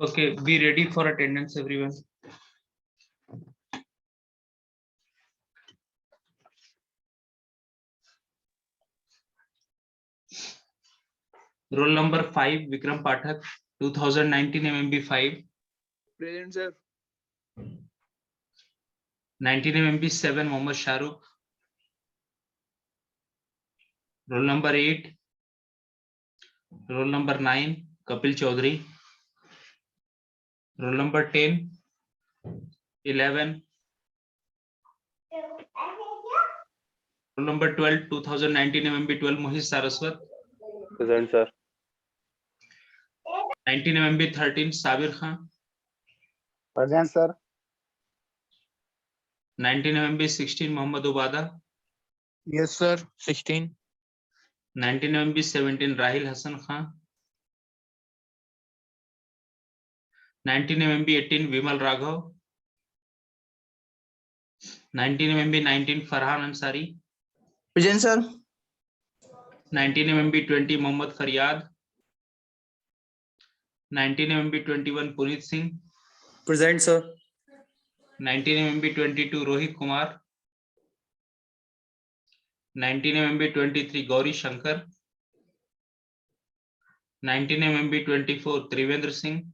Okay, be ready for attendance, everyone. Roll number 5, Vikram Pathak, 2019 MMB 5. Present, sir. 19 MMB 7, Mohammad Shahrukh. Roll number 8. Roll number 9, Kapil Chaudhary. Roll number 10, 11. Roll number 12, 2019 MMB 12, Mohit Saraswat. Present, sir. 19 MMB 13, Sabir Khan. Present, sir. 19 MMB 16, Mohammad Ubada. Yes, sir. 16. 19 MMB 17, Rahil Hassan Khan. 19 MMB 18, Vimal Raghav. 19 MMB 19, Farhan Ansari. Present, sir. 19 MMB 20, Mohammad Faryad. 19 MMB 21, Puneet Singh. Present, sir. 19 MMB 22, Rohit Kumar. 19 MMB 23, Gauri Shankar. 19 MMB 24, Trivendra Singh.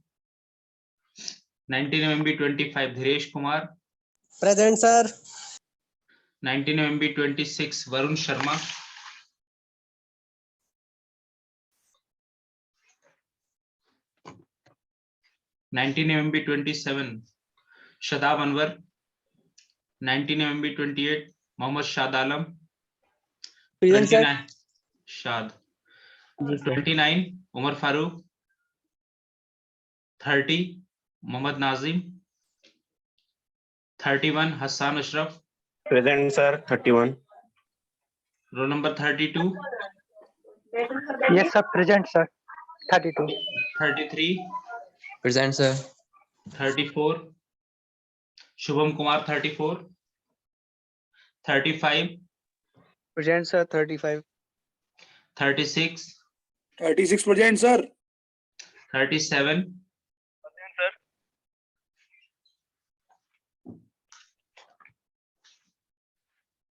19 MMB 25, Dhiresh Kumar. Present, sir. 19 MMB 26, Varun Sharma. 19 MMB 27, Shadab Anwar. 19 MMB 28, Mohammad Shad Alam. Present, sir. 29, Shad. 29, Umar Farooq. 30, Mohammad Nazim. 31, Hassan Ashraf. Present, sir. 31. Roll number 32. Yes, sir. Present, sir. 32. 33. Present, sir. 34. Shubham Kumar, 34. 35. Present, sir. 35. 36. 36. Present, sir. 37.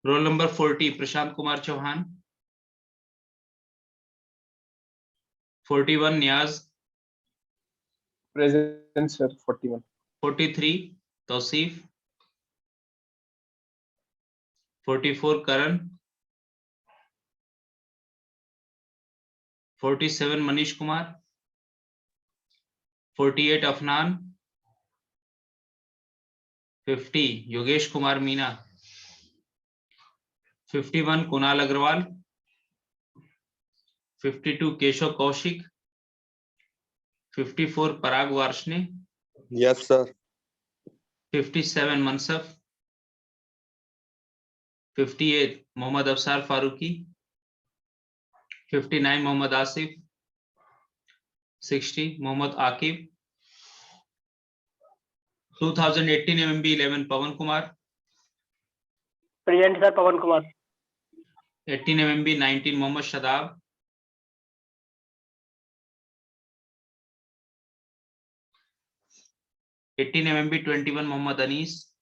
Roll number 40, Prashant Kumar Chauhan. 41, Niaz. Present, sir. 41. 43, Tausif. 44, Karan. 47, Manish Kumar. 48, Afnan. 50, Yogesh Kumar Meena. 51, Kunal Agrawal. 52, Keshav Kaushik. 54, Parag Varshne. Yes, sir. 57, Mansaf. 58, Mohammad Afsar Faruqi. 59, Mohammad Asif. 60, Mohammad Akib. 2018 MMB 11, Pawan Kumar. Present, sir. Pawan Kumar. 18 MMB 19, Mohammad Shadab. 18 MMB 21, Mohammad Anis.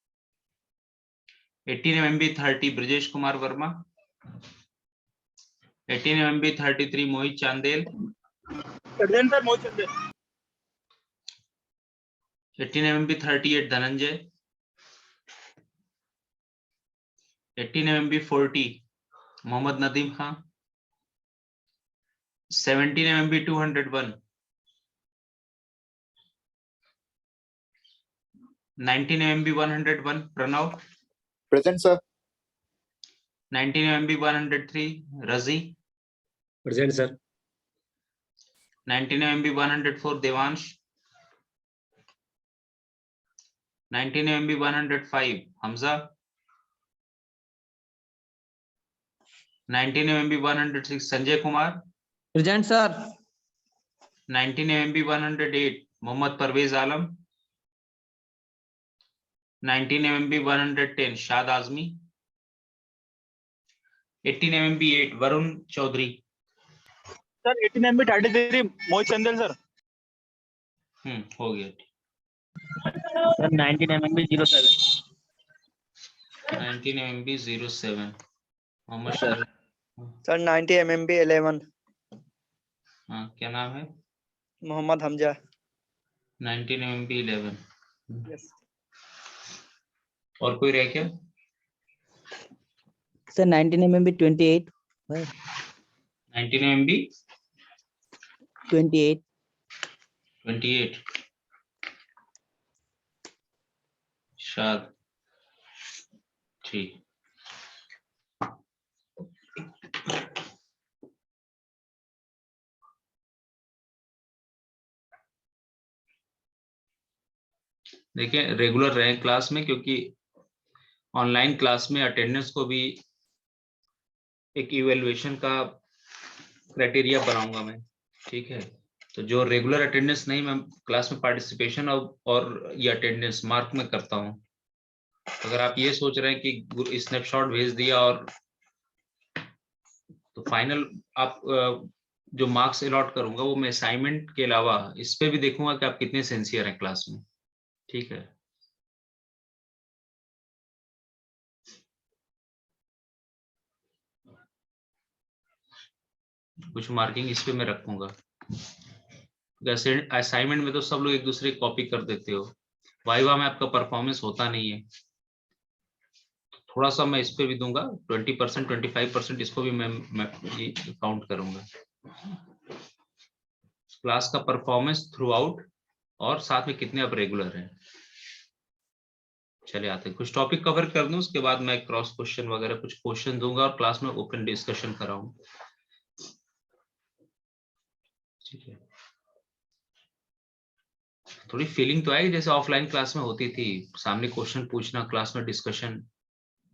18 MMB 30, Brijesh Kumar Verma. 18 MMB 33, Mohit Chandel. Present, sir. Mohit Chandel. 18 MMB 38, Dhananjay. 18 MMB 40, Mohammad Nadim Khan. 17 MMB 201, 19 MMB 101, Pranav. Present, sir. 19 MMB 103, Razi. Present, sir. 19 MMB 104, Devansh. 19 MMB 105, Hamza. 19 MMB 106, Sanjay Kumar. Present, sir. 19 MMB 108, Mohammad Parvez Alam. 19 MMB 110, Shad Azmi. 18 MMB 8, Varun Chaudhary. Sir, 18 MB 33. Mohit Chandel, sir. हो गया। Sir 19 mm 07 19 MB 07 Mohammad Sharif. सर 90 mm 11 हाँ, क्या नाम है? Mohammad Hamza. 19 MB 11। Yes और कोई रह क्या? सर 19 mm 28 19 MB 28 28 शाद। ठीक। देखिए रेगुलर रहे क्लास में, क्योंकि ऑनलाइन क्लास में अटेंडेंस को भी एक इवैल्यूएशन का क्राइटेरिया बनाऊंगा मैं। ठीक है, तो जो रेगुलर अटेंडेंस नहीं, मैं क्लास में पार्टिसिपेशन और ये अटेंडेंस मार्क में करता हूं। अगर आप ये सोच रहे हैं कि स्नैपशॉट भेज दिया और तो फाइनल आप जो मार्क्स अलॉट करूंगा वो मैं असाइनमेंट के अलावा इस पे भी देखूंगा कि आप कितने सिंसियर हैं क्लास में। ठीक है, कुछ मार्किंग इस पे मैं रखूंगा। जैसे असाइनमेंट में तो सब लोग एक दूसरे की कॉपी कर देते हो, वाइवा में आपका परफॉर्मेंस होता नहीं है। थोड़ा सा मैं इस पे भी दूंगा 20% 25%, इसको भी मैं काउंट करूंगा। क्लास का परफॉर्मेंस थ्रू आउट और साथ में कितने आप रेगुलर हैं। चले आते हैं, कुछ टॉपिक कवर कर दूं, उसके बाद मैं क्रॉस क्वेश्चन वगैरह कुछ क्वेश्चन दूंगा और क्लास में ओपन डिस्कशन कराऊं। ठीक है, थोड़ी फीलिंग तो आएगी जैसे ऑफलाइन क्लास में होती थी, सामने क्वेश्चन पूछना, क्लास में डिस्कशन,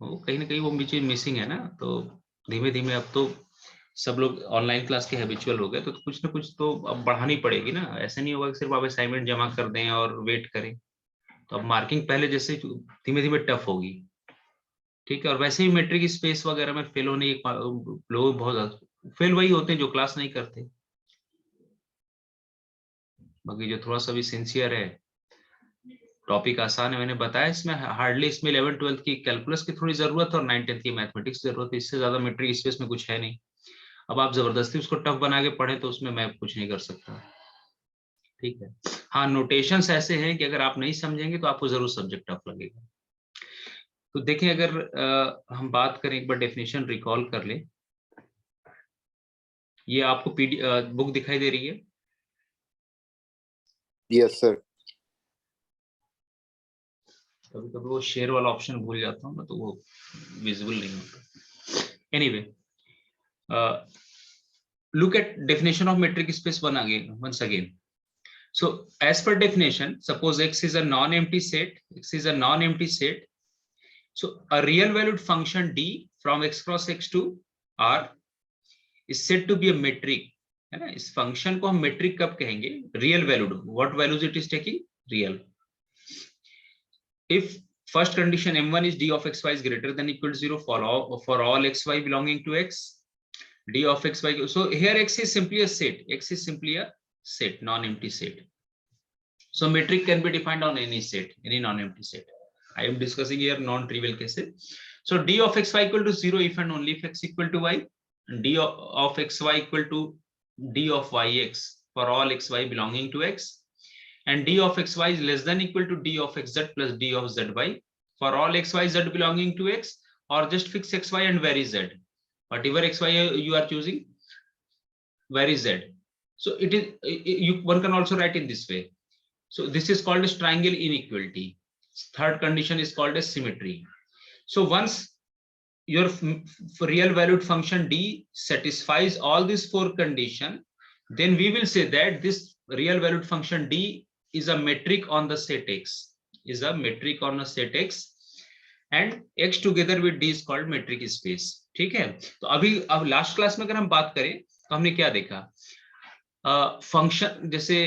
वो कहीं ना कहीं वो चीज मिसिंग है ना। तो धीमे धीमे अब तो सब लोग ऑनलाइन क्लास के हैबिचुअल हो गए, तो कुछ ना कुछ तो अब बढ़ानी पड़ेगी ना। ऐसा नहीं होगा कि सिर्फ आप असाइनमेंट जमा कर दें और वेट करें। तो अब मार्किंग पहले जैसे धीमे धीमे टफ होगी। ठीक है, और वैसे ही मेट्रिक स्पेस वगैरह में फेल होने लोग बहुत ज्यादा फेल वही होते हैं जो क्लास नहीं करते। बाकी जो थोड़ा सा भी सिंसियर है, टॉपिक आसान है, मैंने बताया इसमें हार्डली इसमें 11 12 की कैलकुलस की थोड़ी जरूरत है और 9 10 की मैथमेटिक्स की जरूरत है। इससे ज्यादा मेट्रिक स्पेस में कुछ है नहीं। अब आप जबरदस्ती उसको टफ बना के पढ़े तो उसमें मैं कुछ नहीं कर सकता। ठीक है, हाँ नोटेशंस ऐसे हैं कि अगर आप नहीं समझेंगे तो आपको जरूर सब्जेक्ट टफ लगेगा। तो देखें, अगर हम बात करें, एक बार डेफिनेशन रिकॉल कर ले। ये आपको बुक दिखाई दे रही है? Yes sir. कभी कभी वो शेयर वाला ऑप्शन भूल जाता हूँ ना, तो वो विजिबल नहीं होता। Anyway, look at definition of metric space once again. So as per definition, suppose X is a non-empty set. X is a non-empty set. So a real valued function D from X cross X to R is said to be a metric. है ना, इस function को हम metric कब कहेंगे? Real valued, what values it is taking? Real. If first condition m1 is d of xy is greater than equal to 0 for all xy belonging to X, d of xy, so here X is simply a set. X is simply a set, non-empty set. So metric can be defined on any set, any non-empty set. I am discussing here non-trivial cases. So d of xy equal to 0 if and only if x equal to y, d of xy equal to d of yx for all xy belonging to X, and d of xy is less than equal to d of xz plus d of zy for all xy z belonging to X, or just fix xy and vary z. Whatever xy you are choosing, vary z. So it is, one can also write in this way. So this is called as triangle inequality. Third condition is called as symmetry. So once your real valued function d satisfies all these four conditions, then we will say that this real valued function d is a metric on the set X, is a metric on a set X, and X together with d is called metric space. ठीक है, तो अभी अब last class में अगर हम बात करें तो हमने क्या देखा? फंक्शन जैसे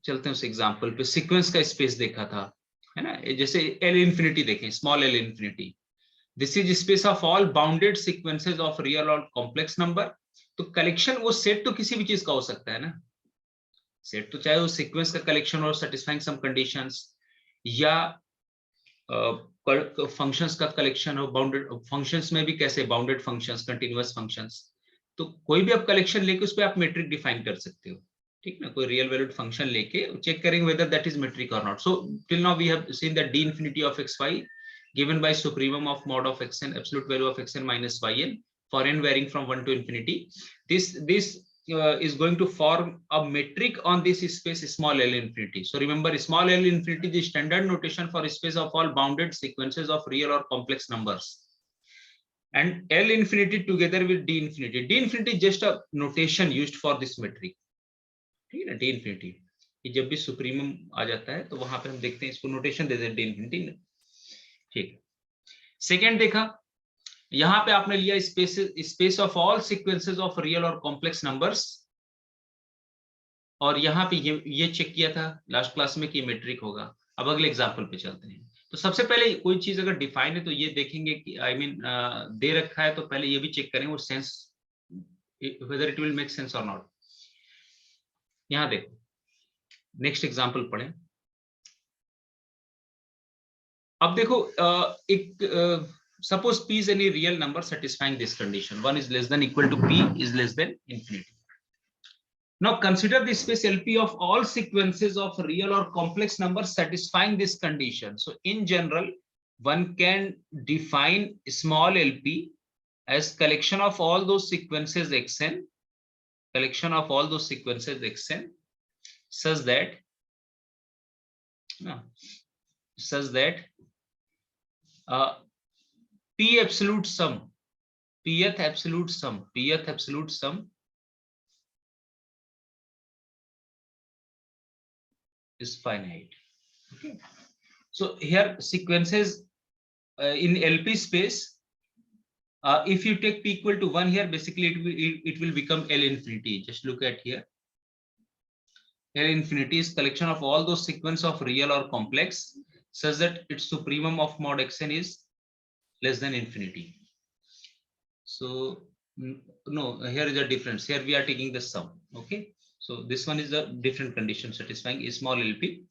चलते हैं उस एग्जांपल पे, सीक्वेंस का स्पेस देखा था, है ना। जैसे L इंफिनिटी देखें, small L infinity, this is space of all bounded sequences of real और कॉम्प्लेक्स नंबर। तो कलेक्शन, वो सेट तो किसी भी चीज का हो सकता है ना। सेट तो चाहे वो सीक्वेंस का कलेक्शन हो सेटिस्फाइंग सम कंडीशंस, या फंक्शंस का कलेक्शन हो, बाउंडेड फंक्शंस में भी कैसे बाउंडेड फंक्शंस, कंटिन्यूअस फंक्शंस, तो कोई भी आप कलेक्शन लेके उस पे आप मेट्रिक डिफाइन कर सकते हो, ठीक ना। कोई रियल वैल्यूड फंक्शन लेके चेक करेंगे वेदर दैट इज मेट्रिक और not. So till now we have seen that D infinity of xy given by supremum of mod of xn absolute value of xn minus yn for n varying from 1 to infinity. This is going to form a metric on this space small l infinity. So remember, small l infinity is the standard notation for space of all bounded sequences of real or complex numbers, and l infinity together with d infinity. D infinity is just a notation used for this metric, ठीक है ना. d infinity ये जब भी supremum आ जाता है तो वहां पे हम देखते हैं इसको नोटेशन दे देते हैं d infinity, ठीक है. सेकेंड देखा, यहां पे आपने लिया space of all sequences of real और कॉम्प्लेक्स नंबर्स, और यहाँ पे ये चेक किया था लास्ट क्लास में कि मेट्रिक होगा. अब अगले एग्जांपल पे चलते हैं. तो सबसे पहले कोई चीज अगर डिफाइन है तो ये देखेंगे कि आई मीन दे रखा है तो पहले ये भी चेक करेंगे वो sense, whether it will make sense और नॉट. यहाँ देखो, नेक्स्ट एग्जांपल पढ़ें. अब देखो, एक suppose p is any real number satisfying this condition, 1 is less than equal to p is less than infinity. Now consider the space LP of all sequences of real or complex numbers satisfying this condition. So in general, one can define small lp as collection of all those sequences xn, collection of all those sequences xn, such that p absolute sum, pth absolute sum is finite. Okay, so here sequences in LP space, if you take p equal to 1 here, basically it will become L infinity. Just look at here, L infinity is collection of all those sequence of real or complex such that its supremum of mod xn is less than infinity. So no, here is a difference. Here we are taking the sum. Okay, so this one is a different condition satisfying a small LP.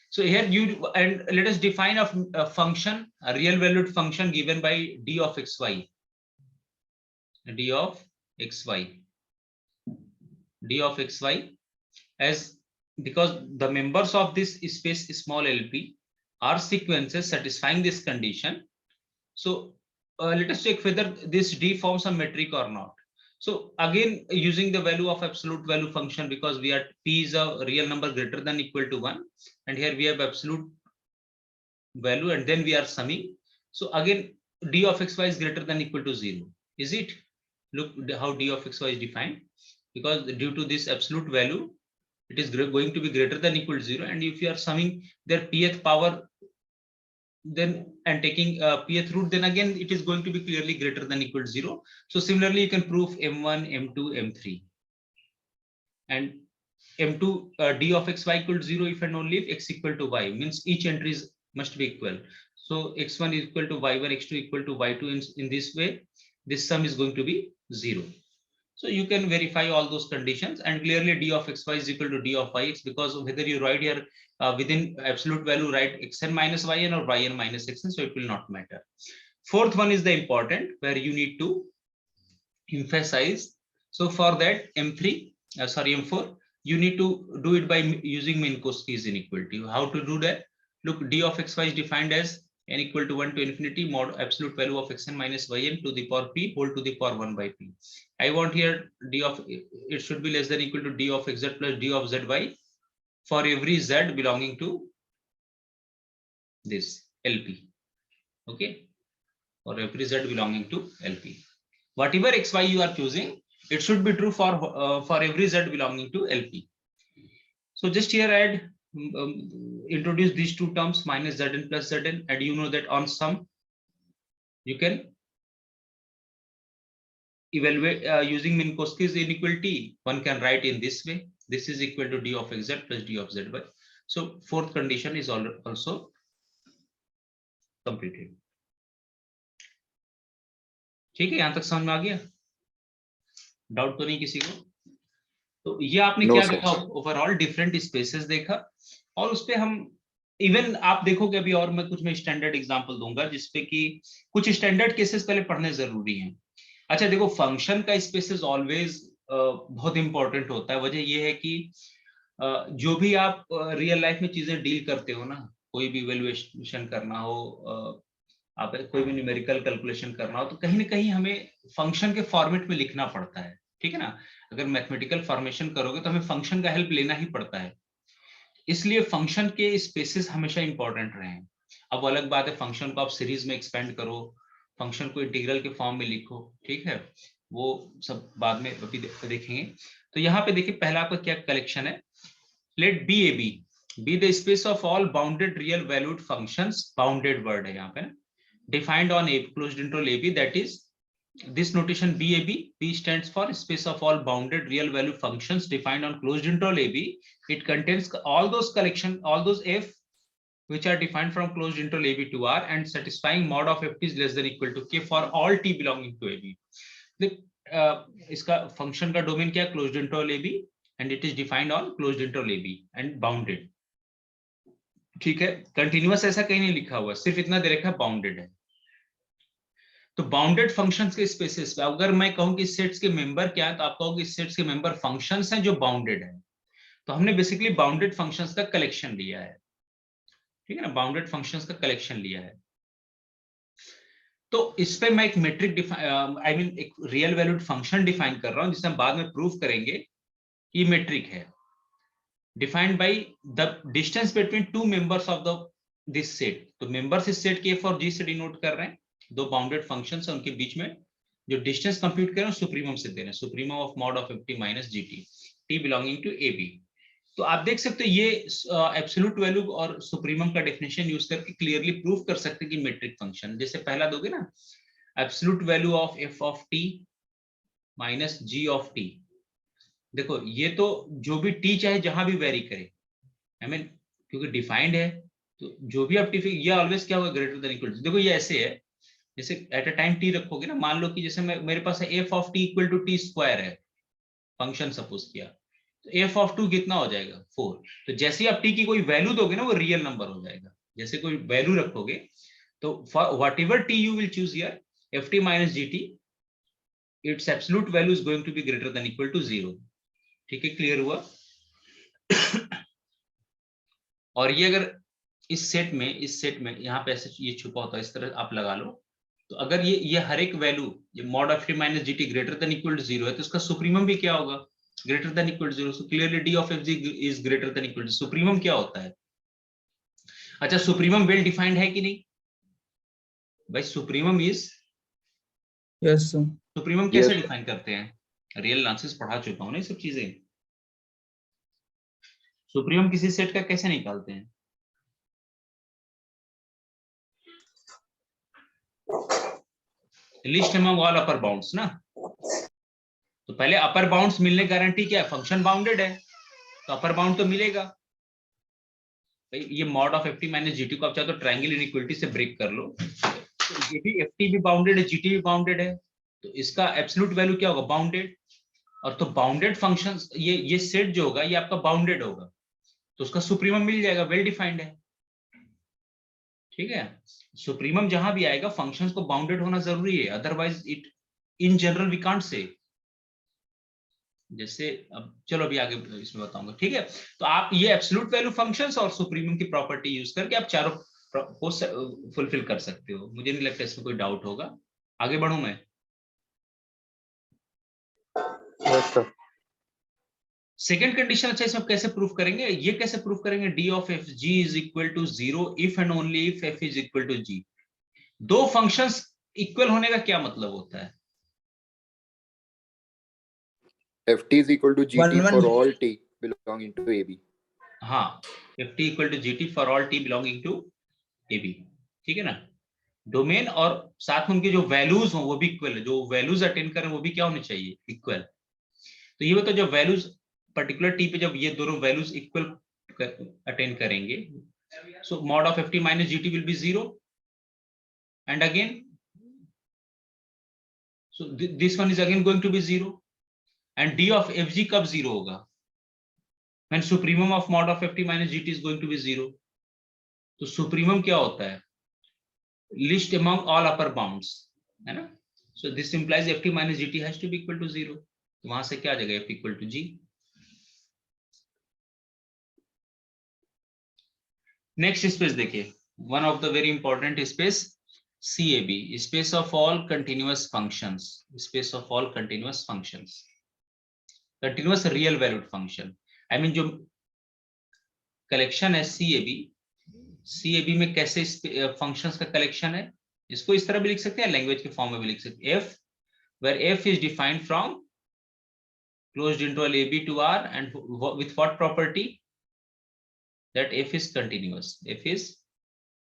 So here you, and let us define a function, a real valued function given by d of xy, d of xy as, because the members of this space small LP are sequences satisfying this condition. So let us check whether this d forms a metric or not. So again, using the value of absolute value function, because we are p is a real number greater than equal to 1, and here we have absolute value, and then we are summing. So again, d of xy is greater than equal to 0. Is it? Look how d of xy is defined, because due to this absolute value, it is going to be greater than equal to 0, and if you are summing their pth power, then and taking pth root, then again it is going to be clearly greater than equal to 0. So similarly, you can prove m1, m2, m3, and m2 d of xy equal to 0 if and only if x equal to y, means each entry must be equal. So x1 is equal to y1, x2 equal to y2. In this way, this sum is going to be 0. So you can verify all those conditions, and clearly d of xy is equal to d of yx, because whether you write here within absolute value, write xn minus yn or yn minus xn, so it will not matter. Fourth one is the important, where you need to emphasize. So for that m4, you need to do it by using Minkowski's inequality. How to do that? Look, d of xy is defined as n equal to 1 to infinity mod absolute value of xn minus yn to the power p whole to the power 1 by p. I want here d of, it should be less than equal to d of xz plus d of zy for every z belonging to this LP. Okay, for every z belonging to LP, whatever xy you are choosing, it should be true for every z belonging to LP. So just here add, introduce these two terms, minus zn plus zn, and you know that on sum you can evaluate using Minkowski's inequality. One can write in this way, this is equal to d of xz plus d of zy. So fourth condition is also completed. ठीक है, यहां तक समझ में आ गया? Doubt तो नहीं किसी को? तो ये आपने No, क्या sir. देखा, ओवरऑल डिफरेंट स्पेसेस देखा, और उस पे हम इवन आप देखोगे अभी, और मैं कुछ में स्टैंडर्ड एग्जांपल दूंगा जिसपे कि कुछ स्टैंडर्ड केसेस पहले पढ़ने जरूरी हैं। अच्छा देखो, फंक्शन का स्पेसेस ऑलवेज बहुत इंपॉर्टेंट होता है। वजह ये है कि जो भी आप रियल लाइफ में चीजें डील करते हो ना, कोई भी वैल्यूएशन करना हो, आप कोई भी न्यूमेरिकल कैलकुलेशन करना हो, तो कहीं ना कहीं हमें फंक्शन के फॉर्मेट में लिखना पड़ता है, ठीक है ना। अगर मैथमेटिकल फॉर्मेशन करोगे तो हमें फंक्शन का हेल्प लेना ही पड़ता है, इसलिए फंक्शन के स्पेसेस हमेशा इंपॉर्टेंट रहे हैं। अब अलग बात है फंक्शन को आप सीरीज में एक्सपेंड करो, फंक्शन को इंटीग्रल के फॉर्म में लिखो, ठीक है, वो सब बाद में अभी देखेंगे। तो यहाँ पे देखिए पहला आपका क्या कलेक्शन है, let B A B the space of all bounded real valued functions, bounded word है यहाँ पे ना, defined on a closed interval AB, that is this notation BAB, B stands for space of all bounded real value functions defined on closed interval AB. It contains all those collection, all those f which are defined from closed interval AB to R and satisfying mod of f is less than equal to k for all t belonging to AB. इसका function का domain क्या है, closed interval AB, and it is defined on closed interval AB and bounded, ठीक है। Continuous ऐसा कहीं नहीं लिखा हुआ, सिर्फ इतना दे रखा है बाउंडेड है। तो बाउंडेड फंक्शंस के स्पेसेस पे अगर मैं कहूं कि सेट्स के मेंबर क्या है, तो आप कहोगे सेट्स के मेंबर फंक्शंस हैं जो बाउंडेड है। तो हमने बेसिकली बाउंडेड फंक्शंस का कलेक्शन लिया है, ठीक है ना, बाउंडेड फंक्शंस का कलेक्शन लिया है। तो इस पे मैं एक मेट्रिक आई मीन एक रियल वैल्यूड फंक्शन डिफाइन कर रहा हूं, जिसे हम बाद में प्रूव करेंगे। ये मेट्रिक है defined by the distance between two members of the this set. तो मेंबर्स इस सेट के एफ और जी से डिनोट कर रहे हैं, दो बाउंडेड फंक्शंस हैं, उनके बीच में जो डिस्टेंस कंप्यूट कर रहे हैं सुप्रीमम से दे रहे हैं, supremum of mod of ft minus GT, T belonging to A B. तो आप देख सकते हो ये एब्सोल्यूट वैल्यू और सुप्रीमम का डेफिनेशन यूज करके क्लियरली प्रूव कर सकते हैं कि मेट्रिक फंक्शन, जैसे पहला दोगे ना, absolute value of f of t minus g of t। देखो ये तो जो भी t चाहे जहां भी वेरी करे, आई मीन क्योंकि डिफाइंड है, तो जो भी आप टी, ये ऑलवेज क्या होगा, ग्रेटर देन इक्वल टू। देखो ये ऐसे है, जैसे एट अ टाइम टी रखोगे ना, मान लो कि जैसे मेरे पास है F of T equal to T square है, फंक्शन सपोज किया, तो एफ ऑफ 2 कितना हो जाएगा 4। तो जैसे ही आप टी की कोई वैल्यू दोगे ना, वो रियल नंबर हो जाएगा। जैसे कोई वैल्यू रखोगे तो whatever T you will choose here, F T minus G T, it's absolute value is going to be greater than equal to 0, ठीक है, क्लियर हुआ। और ये अगर इस सेट में यहाँ पे ऐसे ये छुपा होता है, इस तरह आप लगा लो, तो अगर ये हर एक वैल्यू, ये mod of T minus G T greater than equal to 0 है, तो इसका सुप्रीमम भी क्या होगा, greater than equal to 0। So clearly D of F G is greater than equal to, supremum क्या होता है। अच्छा सुप्रीमम वेल डिफाइंड है कि नहीं भाई, supremum is, yes sir. Supremum कैसे डिफाइन करते हैं, रियल एनालिसिस पढ़ा चुका हूं ना ये सब चीजें। सुप्रीमम किसी सेट का कैसे निकालते हैं, list among all upper bounds ना। तो पहले अपर बाउंड्स मिलने गारंटी क्या है, फंक्शन बाउंडेड है, तो अपर बाउंड तो मिलेगा। ये mod of ft minus GT को आप चाहे तो ट्रायंगल इनइक्वालिटी से ब्रेक कर लो, तो ये भी ft भी बाउंडेड है, जीटी भी बाउंडेड है, तो इसका एब्सोल्यूट वैल्यू क्या होगा, बाउंडेड। और तो बाउंडेड फंक्शंस, ये सेट जो होगा ये आपका बाउंडेड होगा, तो उसका सुप्रीमम मिल जाएगा, वेल डिफाइंड है, ठीक है। सुप्रीमम जहां भी आएगा फंक्शंस को बाउंडेड होना जरूरी है, otherwise it in general we can't say. जैसे अब चलो अभी आगे इसमें बताऊंगा, ठीक है। तो आप ये एब्सोल्यूट वैल्यू फंक्शंस और सुप्रीमम की प्रॉपर्टी यूज करके आप चारों को फुलफिल कर सकते हो। मुझे नहीं लगता इसमें कोई डाउट होगा, आगे बढ़ूं मैं। Yes, sir. सेकेंड कंडीशन, अच्छा इसमें कैसे प्रूफ करेंगे, ये कैसे प्रूफ करेंगे, D of F G is equal to 0 if and only if F is equal to G. दो फंक्शंस इक्वल होने का क्या मतलब होता है, ft is equal to gt One, for all t belonging to ab. हाँ, F T equal to G T for all T belonging to A B, ठीक है ना। डोमेन और साथ में उनके जो वैल्यूज हो वो भी इक्वल है, जो वैल्यूज अटेंड करें वो भी क्या होने चाहिए, इक्वल। तो ये बताओ जब वैल्यूज पर्टिकुलर टी पे जब ये दोनों वैल्यूज इक्वल अटेंड करेंगे, so mod of ft minus GT will be 0 and again, so this one is again going to be 0, and D of F G कब जीरो होगा? When supremum of mod of F T minus G T is going to be zero. तो supremum क्या होता है? Least among all upper bounds, है ना? So this implies F T minus G T has to B equal to zero. तो वहां से क्या आ जाएगा? F equal to G. Next space देखिए, one of the very important space CAB, space of all continuous functions, space of all continuous functions, continuous real valued function. I mean जो collection है CAB में कैसे functions का collection है, इसको इस तरह भी लिख सकते हैं, लैंग्वेज के फॉर्म में भी लिख सकते हैं। F where F is defined from closed interval AB to R and with what property? That F is continuous. F is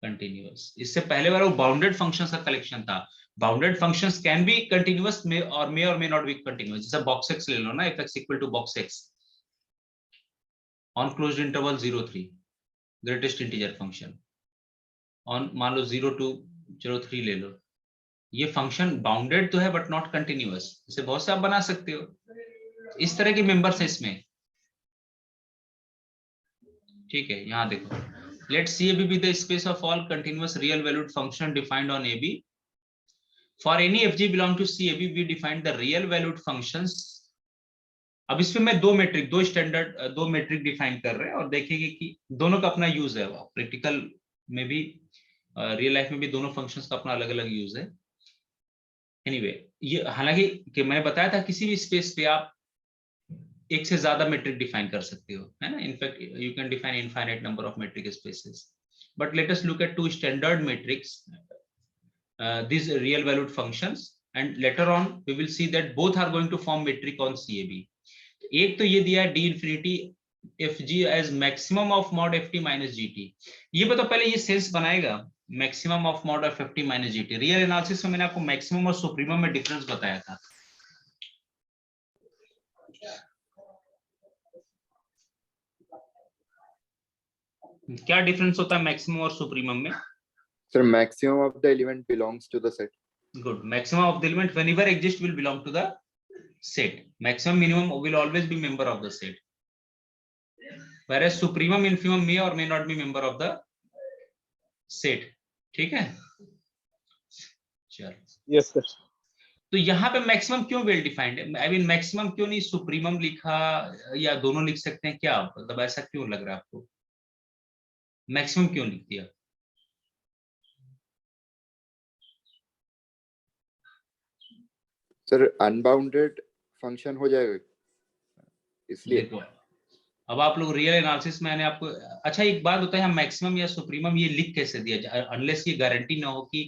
continuous. इससे पहले वाला वो बाउंडेड फंक्शंस का कलेक्शन था। Bounded functions can be continuous may or may not be continuous। जैसे box x ले लो ना, f(x) equal to box x on closed interval 0-3, greatest integer function on मान लो 0-2-0-3 ले लो। ये फंक्शन बाउंडेड तो है बट नॉट कंटिन्यूअस। इसे बहुत से आप बना सकते हो। इस तरह के मेंबर्स है इसमें, ठीक है? यहाँ देखो, let CAB be the space of all continuous real valued function defined on AB. For any FG belong to CAB, we define the real valued functions. अब इसमें मैं दो मेट्रिक डिफाइन कर रहे हैं और देखेंगे कि दोनों का अपना यूज है। प्रैक्टिकल में भी, रियल लाइफ में भी दोनों फंक्शंस का अपना अलग अलग यूज है। एनीवे, ये हालांकि कि मैंने बताया था किसी भी स्पेस पे आप एक से ज्यादा मेट्रिक डिफाइन कर सकते हो, है ना? In fact you can define infinite number of metric spaces, but let us look at two standard metrics, these real valued functions, and later on we will see that both are going to form metric on CAB. एक तो ये दिया है d infinity fg as maximum of mod ft minus gt। ये बताओ पहले ये sense बनाएगा maximum of mod of ft minus gt? Real analysis में मैंने आपको मैक्सिमम और सुप्रीमम में डिफरेंस बताया था। क्या डिफरेंस होता है मैक्सिमम और सुप्रीमम में? Sir, maximum of the element belongs to the set. Good. Maximum of the element whenever exist will belong to the set. Maximum minimum will always be member of the set. Whereas supremum infimum may or may not be member of the set. ठीक है? चलो। Yes, sir. तो यहाँ पे maximum क्यों well defined है? I mean maximum क्यों नहीं सुप्रीमम लिखा, या दोनों लिख सकते हैं क्या? मतलब ऐसा क्यों लग रहा है आपको? मैक्सिमम क्यों लिख दिया? Sir, unbounded function हो जाएगा इसलिए। देखो, अब आप लोग रियल एनालिसिस में, मैंने आपको, अच्छा एक बात बताएं, हम मैक्सिमम या सुप्रीमम ये लिख कैसे दिया? अनलेस ये गारंटी ना हो कि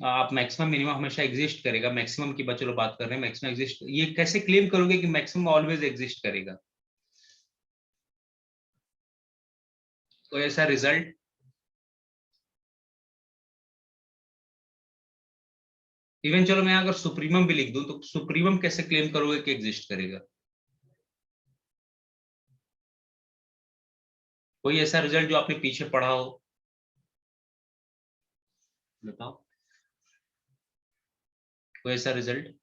आप मैक्सिमम मिनिमम हमेशा एग्जिस्ट करेगा। मैक्सिमम की चलो बात कर रहे हैं, मैक्सिमम एग्जिस्ट, ये कैसे क्लेम करोगे कि मैक्सिमम ऑलवेज एग्जिस्ट करेगा? कोई ऐसा रिजल्ट? इवन चलो मैं अगर सुप्रीमम भी लिख दूं तो सुप्रीमम कैसे क्लेम करोगे कि एग्जिस्ट करेगा? कोई ऐसा रिजल्ट जो आपने पीछे पढ़ा हो, बताओ कोई ऐसा रिजल्ट?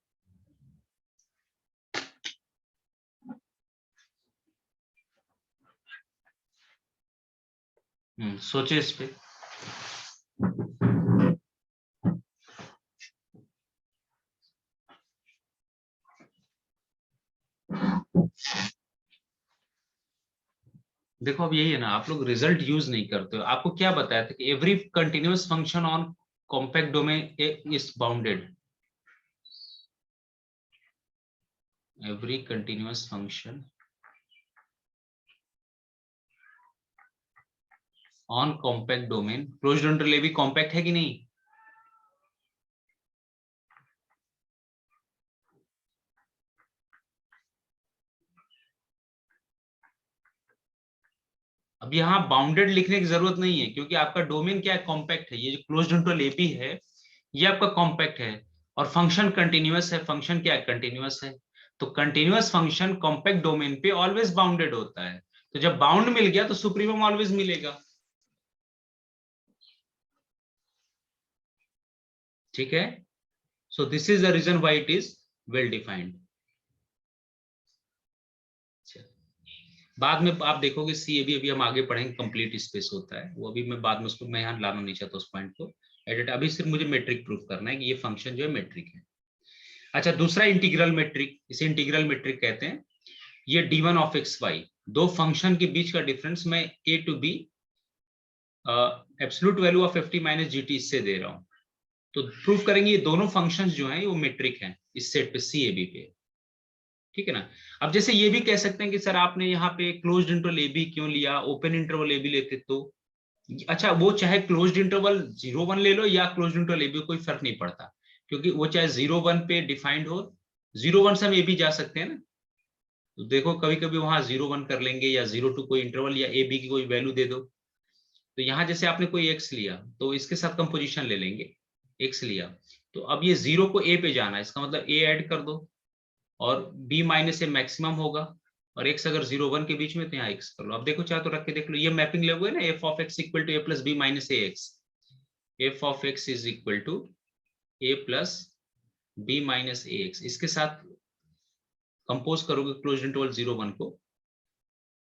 सोचे इस पे। देखो अब यही है ना, आप लोग रिजल्ट यूज नहीं करते हो। आपको क्या बताया था कि every continuous function on compact domain is bounded. Every continuous function on compact domain, closed interval A भी कॉम्पैक्ट है कि नहीं? अब यहाँ बाउंडेड लिखने की जरूरत नहीं है क्योंकि आपका डोमेन क्या है? कॉम्पैक्ट है। ये जो क्लोज्ड इंटरवल ए बी है ये आपका कॉम्पैक्ट है, और फंक्शन कंटिन्यूअस है। फंक्शन क्या है? कंटिन्यूअस है। तो कंटिन्यूअस फंक्शन कॉम्पैक्ट डोमेन पे ऑलवेज बाउंडेड होता है। तो जब बाउंड मिल गया तो सुप्रीमम ऑलवेज मिलेगा। ठीक है? So this is the reason why it is well defined. बाद में आप देखोगे CAB अभी हम आगे पढ़ेंगे कंप्लीट स्पेस होता है, वो अभी मैं बाद में उसको मैं यहाँ लाना नहीं चाहता उस पॉइंट को एडिट, अभी सिर्फ मुझे मेट्रिक प्रूफ करना है कि ये फंक्शन जो है मेट्रिक है। अच्छा, दूसरा इंटीग्रल मेट्रिक, इसे इंटीग्रल मेट्रिक कहते हैं। ये d1 ऑफ xy, दो फंक्शन के बीच का डिफरेंस मैं a to b absolute value of ft minus gt इससे दे रहा हूं, तो प्रूफ करेंगे ये दोनों फंक्शंस जो हैं वो मेट्रिक हैं इस सेट पे CAB पे, ठीक है ना। अब जैसे ये भी कह सकते हैं कि सर आपने यहाँ पे क्लोज्ड इंटरवल AB क्यों लिया, ओपन इंटरवल AB लेते तो, अच्छा वो चाहे क्लोज्ड इंटरवल 0-1 ले लो या क्लोज्ड इंटरवल AB, कोई फर्क नहीं पड़ता, क्योंकि वो चाहे 0-1 पे डिफाइंड हो, 0-1 से हम AB जा सकते हैं ना, तो देखो कभी कभी वहां 0-1 कर लेंगे या 0-2 कोई इंटरवल या AB की कोई वैल्यू दे दो। तो यहाँ जैसे आपने कोई x लिया तो इसके साथ कंपोजिशन ले लेंगे, x लिया तो अब ये 0 को a पे जाना है, इसका मतलब a ऐड कर दो और b माइनस ए मैक्सिमम होगा, और x अगर 0-1 के बीच में तो यहाँ x कर लो। अब देखो चाहे तो रख के देख लो, ये मैपिंग लगोगे ना, f of x equal to a plus b minus A X, f of x is equal to a plus b minus A X, इसके साथ कंपोज करोगे क्लोज्ड इंटरवल 0-1 को,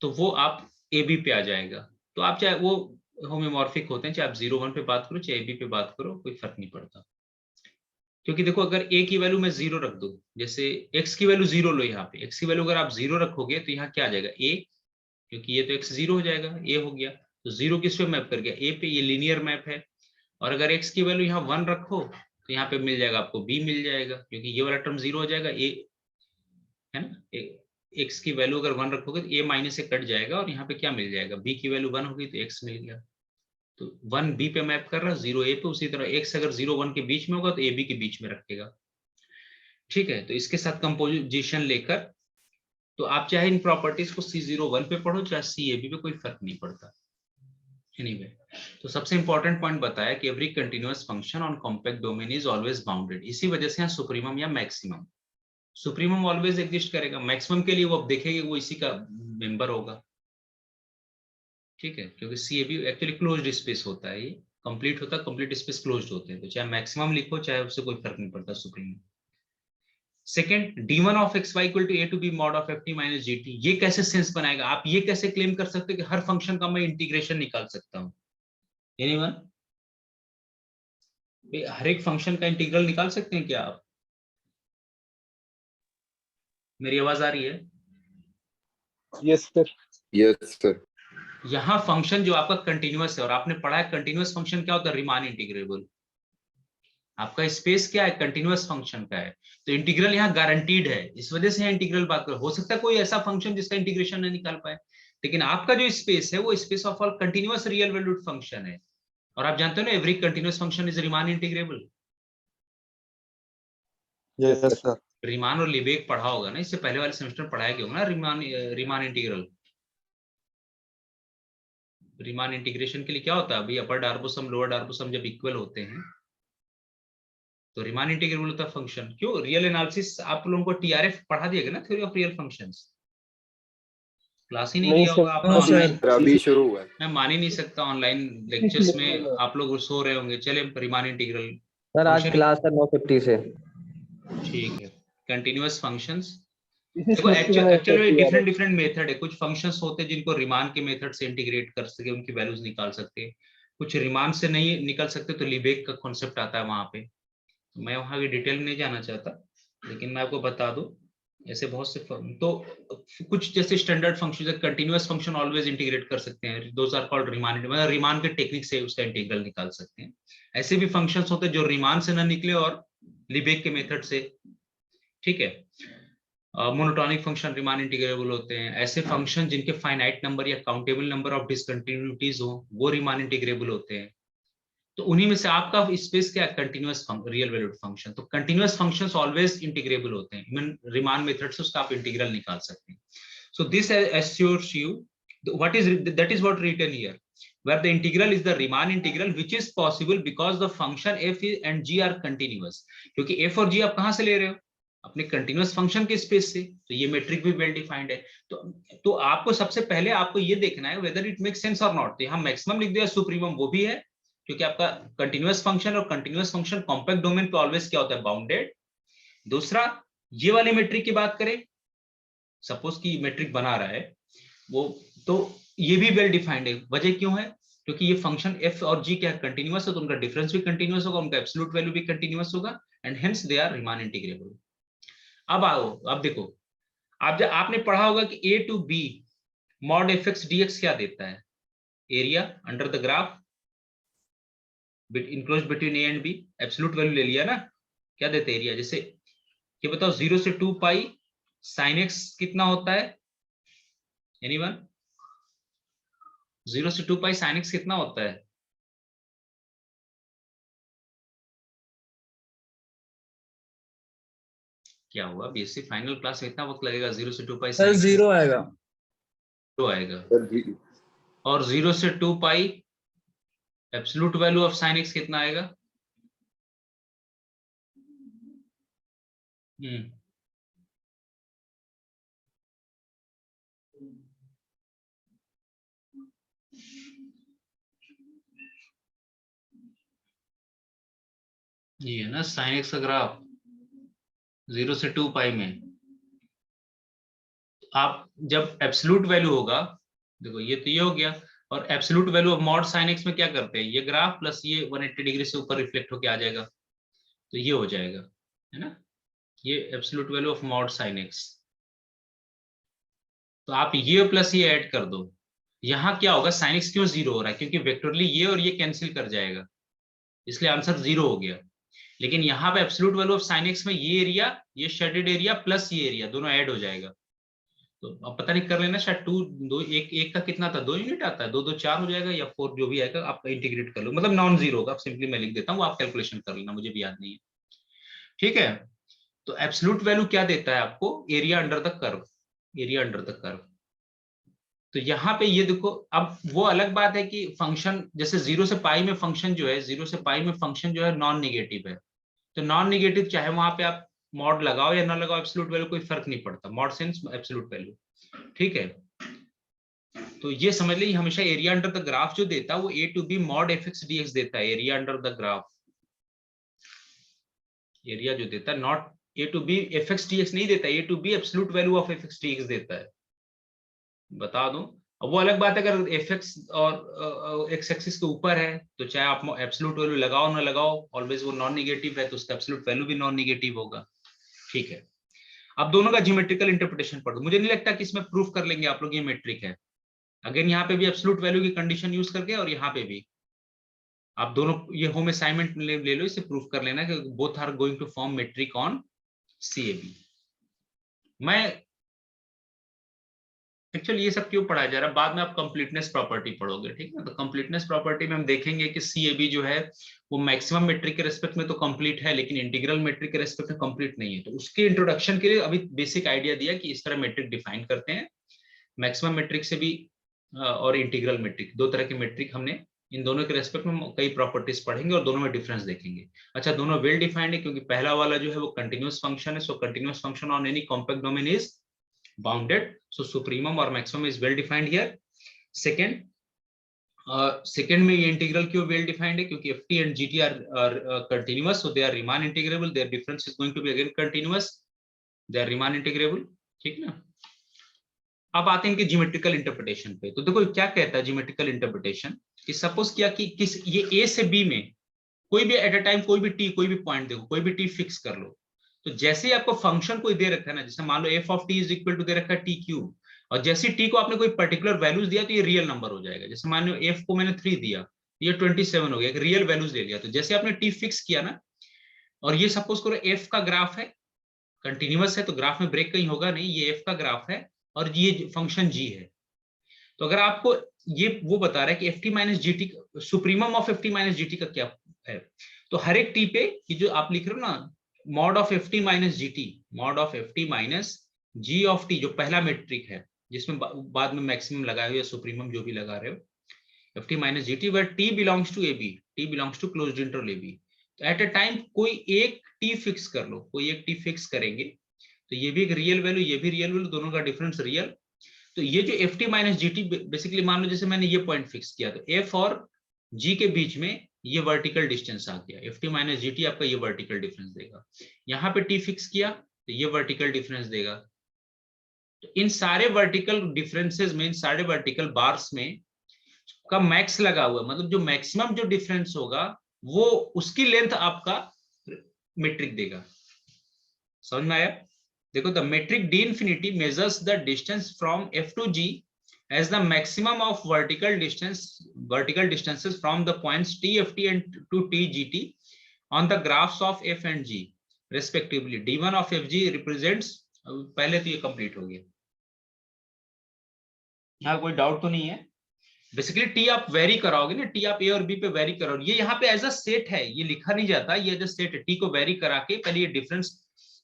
तो वो आप AB पे आ जाएगा। तो आप चाहे वो होम्योमॉर्फिक होते हैं, चाहे आप 0-1 पे बात करो चाहे AB पे बात करो, कोई फर्क नहीं पड़ता, क्योंकि देखो अगर a की वैल्यू मैं 0 रख दूं, जैसे x की वैल्यू 0 लो, यहाँ पे x की वैल्यू अगर आप 0 रखोगे तो यहाँ क्या आ जाएगा a, क्योंकि ये तो x 0 हो जाएगा, a हो गया, तो 0 किस पे मैप कर गया, a पे, ये लीनियर मैप है। और अगर x की वैल्यू यहाँ 1 रखो तो यहाँ पे मिल जाएगा आपको b मिल जाएगा, क्योंकि ये वाला टर्म 0 हो जाएगा, a है ना, x की वैल्यू अगर 1 रखोगे तो a माइनस से कट जाएगा और यहाँ पे क्या मिल जाएगा, b की वैल्यू 1 होगी तो x मिल गया, तो 1 b पे मैप कर रहा है, 0 a पे। उसी तरह x अगर 0-1 के बीच में होगा तो ab के बीच में रखेगा, ठीक है। तो इसके साथ कंपोजिशन लेकर, तो आप चाहे इन प्रॉपर्टीज को C01 पे पढ़ो चाहे CAB पे, कोई फर्क नहीं पड़ता। एनीवे, तो सबसे इंपॉर्टेंट पॉइंट बताया कि every continuous function on compact domain is always bounded, इसी वजह से यहाँ सुप्रीमम या मैक्सिमम, सुप्रीमम ऑलवेज एग्जिस्ट करेगा, मैक्सिमम के लिए वो अब देखेंगे वो इसी का मेंबर होगा, ठीक है, क्योंकि CAB एक्चुअली क्लोज्ड स्पेस होता है, ये कंप्लीट होता है, कंप्लीट स्पेस क्लोज्ड होते हैं, तो चाहे मैक्सिमम लिखो चाहे उससे कोई फर्क नहीं पड़ता supremum. Second, d1 of xy equal to a to b mod of ft minus gt, ये कैसे सेंस बनाएगा, आप ये कैसे क्लेम कर सकते हो कि हर फंक्शन का मैं इंटीग्रेशन निकाल सकता हूं, एनीवन, हर एक फंक्शन का इंटीग्रल निकाल सकते हैं क्या आप, मेरी आवाज आ रही है? Yes sir. Yes sir. यहाँ फंक्शन जो आपका कंटिन्यूअस है, और आपने पढ़ा है कंटिन्यूअस फंक्शन क्या होता है, रीमान इंटीग्रेबल, आपका स्पेस क्या है, कंटिन्यूअस फंक्शन का है, तो इंटीग्रल यहाँ गारंटीड है, इस वजह से इंटीग्रल बात करो। हो सकता है कोई ऐसा फंक्शन जिसका इंटीग्रेशन नहीं निकाल पाए, लेकिन आपका जो स्पेस है वो space of all continuous real valued function है, और आप जानते हो ना every continuous function is Riemann integrable. Yes sir. Riemann और लिबेक पढ़ा होगा ना, इससे पहले वाले सेमेस्टर में पढ़ाया गया होगा ना रीमान इंटीग्रल। रीमान इंटीग्रेशन के लिए क्या होता है, अभी अपर डार्बोसम लोअर डार्बोसम जब इक्वल होते हैं तो रीमान इंटीग्रेबल होता है फंक्शन। क्यों, रियल एनालिसिस आप लोगों को TRF पढ़ा दिया गया ना, theory of real functions, class ही नहीं लिया होगा आपने हाँ, ऑनलाइन, सर अभी शुरू हुआ है। मैं मान ही नहीं सकता, ऑनलाइन लेक्चर्स में आप लोग सो रहे होंगे। चले रीमान इंटीग्रल सर आज function- क्लास है 9:50 से। ठीक है, कंटिन्यूअस फंक्शंस, देखो एक्चुअली डिफरेंट मेथड है, कुछ फंक्शंस होते हैं जिनको रीमान के मेथड से इंटीग्रेट कर सके, उनकी वैल्यूज निकाल सकते हैं, कुछ रीमान से नहीं निकल सकते तो लिबेक का कॉन्सेप्ट आता है वहां पे, मैं वहां की डिटेल में नहीं जाना चाहता, लेकिन मैं आपको बता दूं ऐसे बहुत से तो कुछ जैसे standard function continuous function always integrate कर सकते हैं, दोस आर कॉल्ड रीमान, मतलब रीमान के टेक्निक से उसका इंटीग्रल निकाल सकते हैं। ऐसे भी फंक्शंस होते हैं जो रीमान से ना निकले और लिबेक के मेथड से, ठीक है। मोनोटोनिक फंक्शन रीमान इंटीग्रेबल होते हैं, ऐसे फंक्शन जिनके फाइनाइट नंबर या काउंटेबल नंबर ऑफ डिसकंटिन्यूटीज हो वो रीमान इंटीग्रेबल होते हैं, तो उन्हीं में से आपका स्पेस क्या है, कंटिन्यूअस रियल वैल्यूड फंक्शन, तो कंटिन्यूअस फंक्शंस ऑलवेज इंटीग्रेबल होते हैं, इवन रीमान मेथड से उसका आप इंटीग्रल निकाल सकते हैं। So this assures you what is that is what written here, where the integral is the Riemann integral which is possible because the function f and g are continuous, क्योंकि f और g आप कहां से ले रहे हो, अपने continuous function के स्पेस से, तो ये मेट्रिक भी वेल डिफाइंड है। तो आपको सबसे पहले आपको ये देखना है वेदर इट मेक सेंस और नॉट, तो यहाँ मैक्सिमम लिख दिया, सुप्रीमम वो भी है क्योंकि आपका कंटिन्यूअस फंक्शन, और कंटिन्यूअस फंक्शन कॉम्पैक्ट डोमेन पे ऑलवेज क्या होता है, बाउंडेड। दूसरा, ये वाले मेट्रिक की बात करें, सपोज की मेट्रिक बना रहा है वो तो ये भी वेल डिफाइंड है। वजह क्यों है? क्योंकि ये फंक्शन एफ और जी क्या कंटिन्यूअस है, तो उनका डिफरेंस भी कंटिन्यूअस होगा, उनका एब्सोल्यूट वैल्यू भी कंटिन्यूअस होगा, and hence they are Riemann integrable. अब आओ, अब देखो, आप जब आपने पढ़ा होगा कि A to B mod F X D X क्या देता है? Area under the graph enclose between A and B. Absolute value ले लिया ना, क्या देते हैं एरिया? जैसे ये बताओ 0 से 2 पाई साइन एक्स कितना होता है? एनीवन? 0 से 2 पाई साइन एक्स कितना होता है? क्या हुआ? बीएससी फाइनल क्लास में इतना वक्त लगेगा? 0 से 2 पाई सर साइन 0 आएगा। आएगा। सर जी, और 0 से 2 pi absolute value of sine X कितना आएगा? ये है ना साइन एक्स का ग्राफ 0 से 2 पाई में। आप जब एब्सोल्यूट वैल्यू होगा, देखो ये तो ये हो गया, और absolute value of mod sine x में क्या करते हैं? ये ग्राफ प्लस ये 180 डिग्री से ऊपर रिफ्लेक्ट होके आ जाएगा, तो ये हो जाएगा, है ना? ये absolute value of mod sine x. तो आप ये प्लस ये ऐड कर दो, यहाँ क्या होगा? साइन एक्स क्यों 0 हो रहा है? क्योंकि वेक्टरली ये और ये कैंसिल कर जाएगा, इसलिए आंसर 0 हो गया। लेकिन यहाँ पे absolute value of sine x में ये एरिया, ये शेडेड एरिया प्लस ये एरिया दोनों ऐड हो जाएगा। तो अब पता नहीं, कर लेना, शायद 2 2 एक का कितना था? 2 यूनिट आता है, 2 2 4 हो जाएगा, या 4 जो भी आएगा आप इंटीग्रेट कर लो, मतलब नॉन जीरो होगा। आप सिंपली मैं लिख देता हूँ, आप कैलकुलेशन कर लेना, मुझे भी याद नहीं है। ठीक है, तो एब्सोल्यूट वैल्यू क्या देता है आपको? Area under the curve, area under the curve. तो यहाँ पे ये देखो, अब वो अलग बात है कि फंक्शन जैसे 0 से पाई में फंक्शन जो है, 0 से पाई में फंक्शन जो है नॉन निगेटिव है। तो नॉन निगेटिव चाहे वहां पे आप मॉड लगाओ या ना लगाओ, एब्सोल्यूट वैल्यू कोई फर्क नहीं पड़ता, मॉड सेंस एब्सोल्यूट वैल्यू। ठीक है, तो ये समझ लीजिए हमेशा एरिया अंडर द ग्राफ जो देता है वो A to B mod F X D X देता है, area under the graph. Area जो देता है, not A to B F X D X नहीं देता, A to B absolute value of F X D X देता है, बता दूं। अब वो अलग बात है, अगर एफ एक्स और एक्स एक्सिस के ऊपर है तो चाहे आप एब्सोल्यूट वैल्यू लगाओ ना लगाओ, ऑलवेज वो नॉन निगेटिव है, तो उसका एब्सोल्यूट वैल्यू भी नॉन निगेटिव होगा। ठीक है, अब दोनों का ज्योमेट्रिकल इंटरप्रिटेशन पढ़ दो। मुझे नहीं लगता कि इसमें प्रूफ कर लेंगे आप लोग, ये मेट्रिक है। अगेन यहाँ पे भी एब्सोल्यूट वैल्यू की कंडीशन यूज करके, और यहाँ पे भी आप दोनों ये होम असाइनमेंट ले लो, इसे प्रूफ कर लेना कि both are going to form metric on CAB. मैं एक्चुअली ये सब क्यों पढ़ाया जा रहा है, बाद में आप कंप्लीटनेस प्रॉपर्टी पढ़ोगे, ठीक है? तो कंप्लीटनेस प्रॉपर्टी में हम देखेंगे कि सीएबी जो है वो मैक्सिमम मेट्रिक के रेस्पेक्ट में तो कंप्लीट है, लेकिन इंटीग्रल मेट्रिक के रेस्पेक्ट में कंप्लीट नहीं है। तो उसके इंट्रोडक्शन के लिए अभी बेसिक आइडिया दिया कि इस तरह मेट्रिक डिफाइन करते हैं। मैक्सिमम मेट्रिक से भी और इंटीग्रल मेट्रिक, दो तरह के मेट्रिक हमने, इन दोनों के रेस्पेक्ट में कई प्रॉपर्टीज पढ़ेंगे और दोनों में डिफरेंस देखेंगे। अच्छा, दोनों वेल डिफाइंड है, क्योंकि पहला वाला जो है वो कंटिन्यूअस फंक्शन है, so continuous function on any compact domain is bounded, so supremum or maximum is well defined here. Second में ये इंटीग्रल क्यों वेल डिफाइंड है? क्योंकि ft and gt are continuous, so they are Riemann integrable, their difference is going to be again continuous, they are Riemann integrable। ठीक ना? अब आते हैं इनके ज्योमेट्रिकल इंटरप्रिटेशन पे। तो देखो क्या कहता है ज्योमेट्रिकल इंटरप्रिटेशन, कि सपोज किया कि किस ये a से b में कोई भी एट अ टाइम कोई भी t, कोई भी पॉइंट देखो, कोई भी t फिक्स कर लो। तो जैसे ही आपको फंक्शन कोई दे रखा है ना, जैसे मान लो f of t is equal to दे रखा है t क्यूब, और जैसे t को आपने कोई पर्टिकुलर वैल्यूज दिया तो ये रियल नंबर हो जाएगा। जैसे मान लो f को मैंने 3 दिया, ये 27 हो गया, एक रियल वैल्यूज ले लिया। तो जैसे आपने t फिक्स किया ना, और ये सपोज करो f का ग्राफ है, कंटिन्यूअस है, तो ग्राफ में ब्रेक कहीं होगा नहीं, ये f का ग्राफ है और ये फंक्शन g है। तो अगर आपको ये वो बता रहा है कि ft minus G T, supremum of ft minus G T का क्या है, तो हर एक t पे ये जो आप लिख रहे हो ना, mod of ft minus G T, mod of ft minus g of t, जो पहला मेट्रिक है जिसमें बाद में मैक्सिमम लगाए हो या सुप्रीमम जो भी लगा रहे हो, ft minus G T, where t belongs to ab, t belongs to closed interval ab। तो एट अ टाइम कोई एक t फिक्स कर लो, कोई एक t फिक्स करेंगे, तो ये भी एक रियल वैल्यू, ये भी रियल वैल्यू, दोनों का डिफरेंस रियल। तो ये जो F T minus G T, basically मान लो जैसे मैंने ये पॉइंट फिक्स किया, तो एफ और जी के बीच में ये वर्टिकल डिस्टेंस आ गया, F T minus G T आपका ये वर्टिकल डिफरेंस देगा। यहाँ पे टी फिक्स किया तो ये वर्टिकल डिफरेंस देगा, तो इन सारे वर्टिकल डिफरेंसेस में, इन सारे वर्टिकल बार्स में का मैक्स लगा हुआ है, मतलब जो मैक्सिमम जो डिफरेंस होगा वो उसकी लेंथ आपका मेट्रिक देगा। समझ में आया? देखो, the metric D infinity measures the distance from F to G as the maximum of vertical distances from the points TFT and to TGT on the graphs of F and G respectively. D1 of FG represents, पहले तो ये complete हो गया, यहाँ कोई doubt तो नहीं है? बेसिकली टी आप वेरी कराओगे ना, टी आप ए और बी पे वेरी कराओगे, ये यहाँ पे एज अ सेट है, ये लिखा नहीं जाता, ये एज अ सेट है। टी को वेरी करा के पहले ये डिफरेंस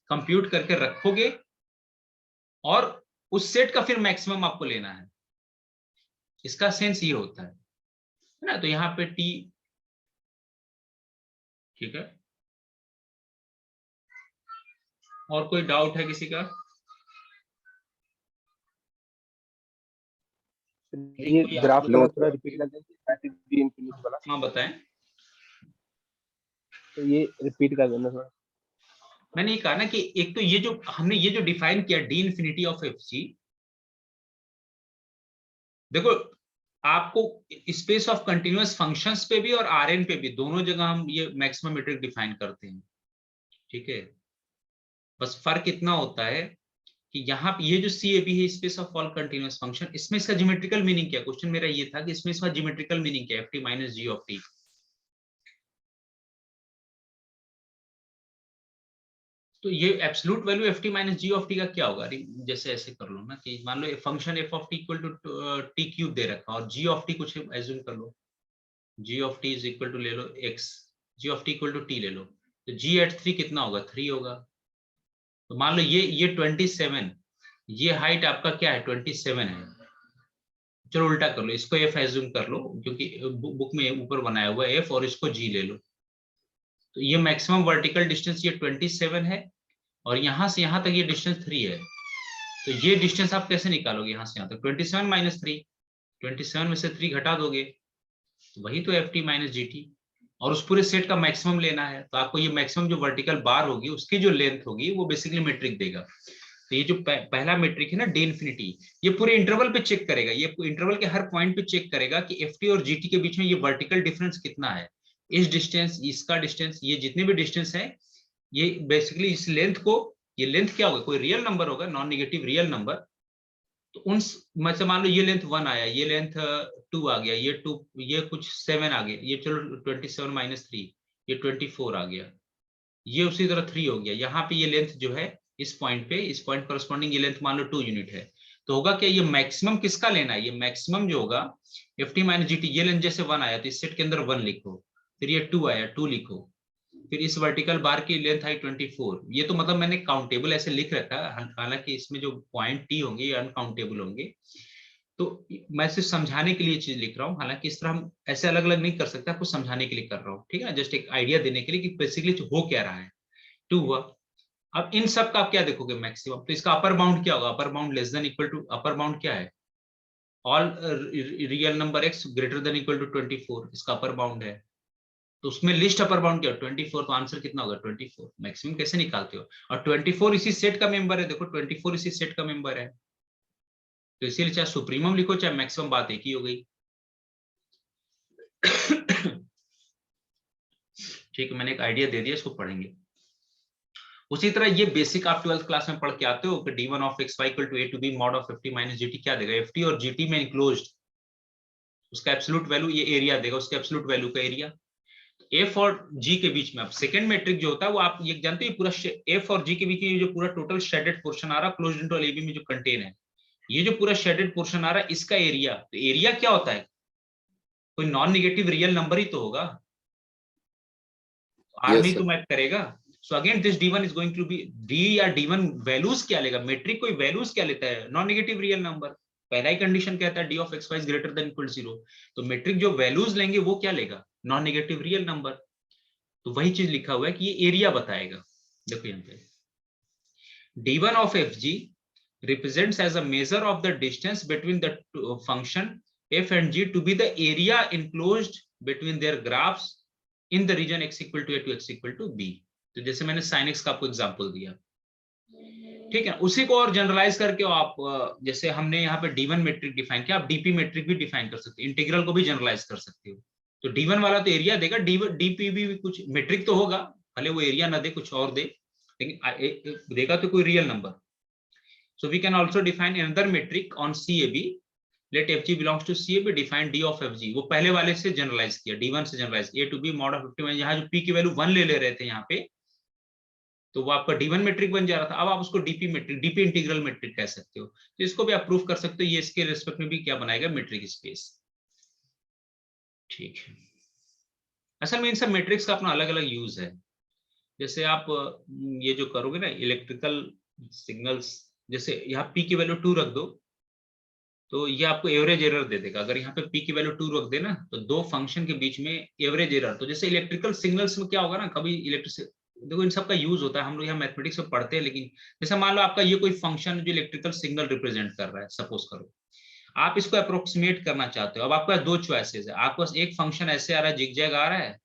कंप्यूट करके रखोगे और उस सेट का फिर मैक्सिमम आपको लेना है, इसका सेंस ये होता है ना। तो यहाँ पे टी, ठीक है, और कोई डाउट है किसी का? ये ग्राफ वाला थोड़ा रिपीट कर देंगे, डी इंफिनिटी वाला। हाँ बताएं। तो ये रिपीट कर देना थोड़ा। मैंने ये कहा ना कि एक तो ये जो हमने ये जो डिफाइन किया डी इंफिनिटी ऑफ एफ जी, देखो आपको स्पेस ऑफ कंटिन्यूअस फंक्शंस पे भी और आरएन पे भी दोनों जगह हम ये मैक्सिमम मेट्रिक डिफाइन करते हैं, ठीक है। बस फर्क इतना होता है कि यहाँ पे ये जो CAB है, space of all continuous function, इसमें इसका ज्योमेट्रिकल मीनिंग क्या है? क्वेश्चन मेरा ये था कि इसमें इसका ज्योमेट्रिकल मीनिंग क्या है, ft minus G of T. तो ये absolute value ft minus G of T का क्या होगा? जैसे ऐसे कर लो ना कि मान लो function f of T equal to T cube दे रखा और g ऑफ टी कुछ एज्यूम कर लो, g of T is equal to ले लो x, g of T equal to t ले लो, तो g एट 3 कितना होगा? 3 होगा। तो मान लो ये 27, ये हाइट आपका क्या है? 27 है। चलो उल्टा कर लो, इसको f एज्यूम कर लो क्योंकि बुक में ऊपर बनाया हुआ है f, और इसको g ले लो। तो ये मैक्सिमम वर्टिकल डिस्टेंस ये 27 है और यहां से यहां तक ये डिस्टेंस 3 है। तो ये डिस्टेंस आप कैसे निकालोगे? यहां से यहां तक 27 माइनस 3, 27 में से 3 घटा दोगे, वही तो ft माइनस जी टी, और उस पूरे सेट का मैक्सिमम लेना है। तो आपको ये मैक्सिमम जो वर्टिकल बार होगी उसकी जो लेंथ होगी वो बेसिकली मेट्रिक देगा। तो ये जो पहला मेट्रिक है ना डी इंफिनिटी, ये पूरे इंटरवल पे चेक करेगा, ये इंटरवल के हर पॉइंट पे चेक करेगा कि ft और gt के बीच में ये वर्टिकल डिफरेंस कितना है, इस डिस्टेंस, इसका डिस्टेंस, ये जितने भी डिस्टेंस है, ये बेसिकली इस लेंथ को, ये लेंथ क्या होगा? कोई रियल नंबर होगा, नॉन नेगेटिव रियल नंबर। तो उन मतलब मान लो ये लेंथ 1 आया, ये लेंथ 2 आ गया, ये 2, ये कुछ 7 आ गया, ये चलो 27 माइनस 3, ये 24 आ गया, ये उसी तरह 3 हो गया। यहाँ पे ये लेंथ जो है इस पॉइंट पे, इस पॉइंट करस्पॉन्डिंग ये लेंथ मान लो 2 यूनिट है। तो होगा क्या? ये मैक्सिमम किसका लेना है? ये मैक्सिमम जो होगा ft माइनस जी टी, ये लेंथ जैसे 1 आया तो इस सेट के अंदर 1 लिखो, फिर ये 2 आया 2 लिखो, फिर इस वर्टिकल बार की लेंथ आई 24। ये तो मतलब मैंने काउंटेबल ऐसे लिख रखा है, हालांकि इसमें जो पॉइंट टी होंगे ये अनकाउंटेबल होंगे, तो मैं सिर्फ समझाने के लिए चीज लिख रहा हूँ। हालांकि इस तरह हम ऐसे अलग अलग नहीं कर सकते, आपको समझाने के लिए कर रहा हूँ, ठीक है, जस्ट एक आइडिया देने के लिए कि बेसिकली हो क्या रहा है। 2 हुआ। अब इन सब का आप क्या देखोगे? मैक्सिमम। तो इसका अपर बाउंड क्या होगा? Upper bound less than equal to, upper bound क्या है? All real number x greater than equal to 24, इसका अपर बाउंड है। तो उसमें लिस्ट अपर बाउंड क्या है? 24। तो आंसर कितना होगा? 24। मैक्सिमम कैसे निकालते हो? और 24 इसी सेट का मेंबर है, देखो 24 इसी सेट का मेंबर है, तो इसीलिए चाहे सुप्रीमम लिखो चाहे मैक्सिमम, बात एक ही हो गई। ठीक है, मैंने एक आइडिया दे दिया, इसको पढ़ेंगे। उसी तरह ये बेसिक आप 12th क्लास में पढ़ के आते हो कि d1 of xy equal to a to b mod of ft minus gt क्या देगा? ft और gt में इनक्लोज्ड उसका एब्सोल्यूट वैल्यू, ये एरिया देगा, उसके एब्सोल्यूट वैल्यू का एरिया f और g के बीच में। अब सेकंड मैट्रिक जो होता है वो आप ये जानते हो, पूरा f और g के बीच में जो पूरा टोटल शेडेड पोर्शन आ रहा है क्लोज्ड इंटरवल ab में जो कंटेन है, ये जो पूरा शेडेड पोर्शन आ रहा है इसका एरिया। तो एरिया क्या होता है? कोई नॉन नेगेटिव रियल नंबर ही तो होगा, आर में तो मैप करेगा। So again this d1 is going to be d, या d1 वैल्यूज क्या लेगा? मेट्रिक कोई वैल्यूज क्या लेता है? Non negative real number. पहला ही कंडीशन कहता है d of xy is greater than equal 0, तो मेट्रिक जो वैल्यूज लेंगे वो क्या लेगा? Non negative real number. तो वही चीज लिखा हुआ है कि ये एरिया बताएगा। देखो यहाँ पे d1 of fg represents as a measure of the distance between the function f and g to be the area enclosed between their graphs in the region x equal to a to x equal to b। तो जैसे मैंने sin x का आपको example दिया, ठीक है, उसी को और जनरलाइज करके आप जैसे हमने यहाँ पे D1 मेट्रिक डिफाइन किया, आप डीपी मेट्रिक भी डिफाइन कर सकते हो, इंटीग्रल को भी जनरलाइज कर सकते हो। तो D1 वाला तो एरिया देगा, डीपी भी कुछ मेट्रिक तो होगा, भले वो एरिया ना दे कुछ और दे, लेकिन देगा तो कोई real number. So we can also define another metric on CAB, let FG belongs to CAB, define D of FG, वो पहले वाले से जनरलाइज किया, D1 से generalise, A to B mod of 51, यहाँ जो P की वैल्यू 1 ले रहे थे यहाँ पे, तो वो आपका D1 मेट्रिक बन जा रहा था, अब आप उसको DP metric, DP integral metric कह सकते हो। तो इसको भी आप प्रूव कर सकते हो, ये इसके रिस्पेक्ट में भी क्या बनाएगा, मेट्रिक स्पेस। ठीक है, असल में इन सब मेट्रिक्स का अपना अलग अलग यूज है। जैसे आप ये जो करोगे ना इलेक्ट्रिकल सिग्नल्स, जैसे यहाँ P की वैल्यू 2 रख दो, तो ये आपको एवरेज एरर दे देगा। अगर यहाँ पे P की वैल्यू 2 रख देना, तो दो फंक्शन के बीच में एवरेज एरर, तो जैसे इलेक्ट्रिकल सिग्नल्स में क्या होगा ना, कभी इलेक्ट्रिक, देखो इन सब का यूज होता है, हम लोग यहाँ मैथमेटिक्स में पढ़ते हैं, लेकिन जैसे मान लो आपका ये कोई फंक्शन जो इलेक्ट्रिकल सिग्नल रिप्रेजेंट कर रहा है, सपोज करो आप इसको अप्रोक्सीमेट करना चाहते हो, अब आपके पास दो चॉइसेस है, आपके पास एक फंक्शन ऐसे आ रहा है, जिगजैग आ रहा है,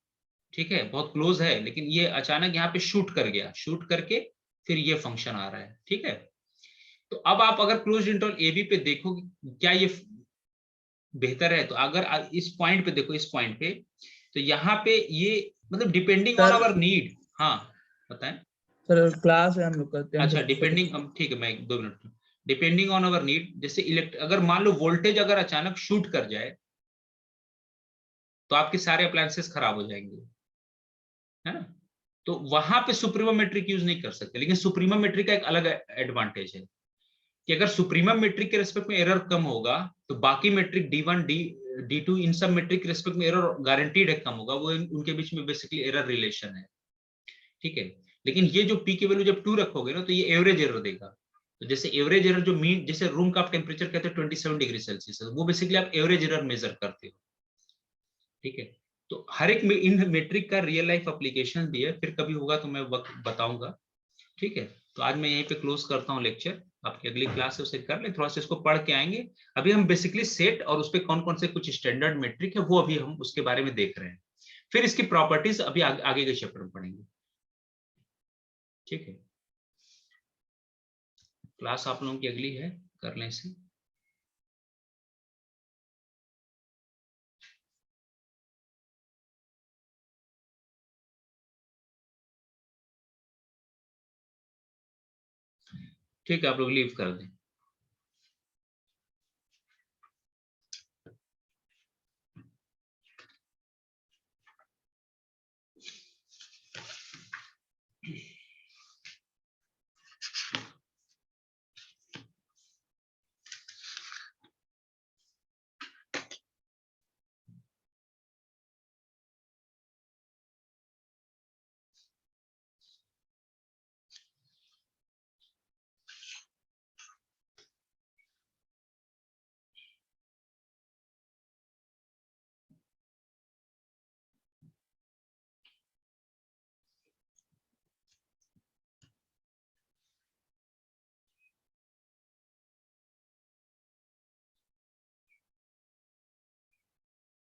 ठीक है, बहुत क्लोज है, लेकिन ये अचानक यहाँ पे शूट कर गया, शूट करके फिर ये फंक्शन आ रहा है, ठीक है। तो अब आप अगर क्लोज्ड इंटरवल AB पे देखो क्या ये बेहतर है, तो अगर इस पॉइंट पे देखो, इस पॉइंट पे, तो यहाँ पे ये मतलब depending on sir our need. हाँ बताएं। सर क्लास है, हम लोग करते हैं अच्छा, हम डिपेंडिंग, ठीक है, मैं 2 minute, depending on our need, जैसे अगर मान लो वोल्टेज अगर अचानक शूट कर जाए, तो आपके सारे अप्लायंसेस खराब हो जाएंगे, है ना। तो वहां पे सुप्रीमम मेट्रिक यूज नहीं कर सकते, लेकिन सुप्रीमम मेट्रिक का एक अलग एडवांटेज है कि अगर सुप्रीमम मेट्रिक के रिस्पेक्ट में एरर कम होगा, तो बाकी मेट्रिक D1 D2 इन सब मेट्रिक के रिस्पेक्ट में एरर गारंटीड है कम होगा, वो उनके बीच में बेसिकली एरर रिलेशन है, ठीक है। लेकिन ये जो P की वैल्यू जब 2 रखोगे ना, तो ये एवरेज एरर देगा। तो जैसे एवरेज एरर जो मीन, जैसे रूम का आप टेम्परेचर कहते हैं 27 डिग्री सेल्सियस, वो बेसिकली आप एवरेज एरर मेजर करते हो, ठीक है। तो हर एक में इन मेट्रिक का रियल लाइफ एप्लीकेशन भी है, फिर कभी होगा तो मैं वक्त बताऊंगा, ठीक है। तो आज मैं यहीं पे क्लोज करता हूँ लेक्चर, आपकी अगली क्लास है उसे कर ले, थोड़ा सा इसको पढ़ के आएंगे। अभी हम बेसिकली सेट और उस पे कौन कौन से कुछ स्टैंडर्ड मेट्रिक है वो अभी हम उसके बारे में देख रहे हैं, फिर इसकी प्रॉपर्टीज अभी आगे के चैप्टर में पढ़ेंगे, ठीक है। क्लास आप लोगों की अगली है, कर लें इसे। ठीक है, आप लोग लीव कर दें।